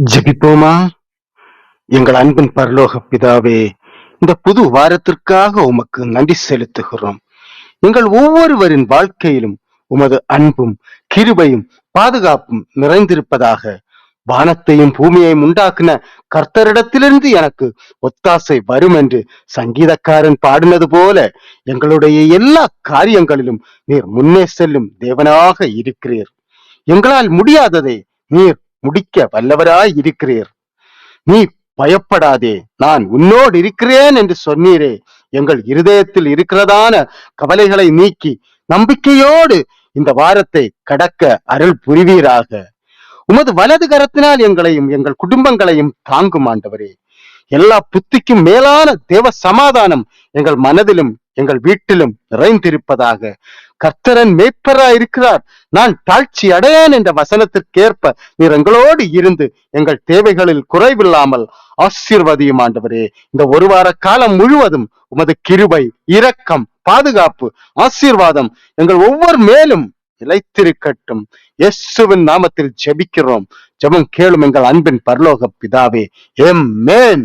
ஜெபிப்போமா. எங்கள் அன்பின் பரலோக பிதாவே, இந்த புது வாரத்திற்காக உமக்கு நன்றி செலுத்துகிறோம். எங்கள் ஒவ்வொருவரின் வாழ்க்கையிலும் உமது அன்பும் கிருபையும் பாதுகாப்பும் நிறைந்திருப்பதாக. வானத்தையும் பூமியையும் உண்டாக்குன கர்த்தரிடத்திலிருந்து எனக்கு ஒத்தாசை வரும் என்று சங்கீதக்காரன் பாடினது போல எங்களுடைய எல்லா காரியங்களிலும் நீர் முன்னே செல்லும் தேவனாக இருக்கிறீர். எங்களால் முடியாததை நீர் முடிக்க வல்லவராய் இருக்கிறீர். நீ பயப்படாதே, நான் உன்னோடு இருக்கிறேன் என்று சொன்னீரே. எங்கள் இருதயத்தில் இருக்கிறதான கவலைகளை நீக்கி நம்பிக்கையோடு இந்த வாரத்தை கடக்க அருள் புரிவீராக. உமது வலது கரத்தினால் எங்களையும் எங்கள் குடும்பங்களையும் தாங்கும் ஆண்டவரே. எல்லா புத்திக்கும் மேலான தேவ சமாதானம் எங்கள் மனதிலும் எங்கள் வீட்டிலும் நிறைந்திருப்பதாக. கர்த்தரன் மேய்ப்பரா இருக்கிறார், நான் தாழ்ச்சி அடையேன் என்ற வசனத்திற்கேற்ப நீர் எங்களோடு இருந்து எங்கள் தேவைகளில் குறைவில்லாமல் ஆசீர்வதியும் ஆண்டவரே. இந்த ஒரு வார காலம் முழுவதும் உமது கிருபை, இரக்கம், பாதுகாப்பு, ஆசீர்வாதம் எங்கள் ஒவ்வொரு மேலும் நிலைத்திருக்கட்டும். இயேசுவின் நாமத்தில் ஜெபிக்கிறோம். ஜெபம் கேளும் எங்கள் அன்பின் பரலோக பிதாவே. ஆமென்.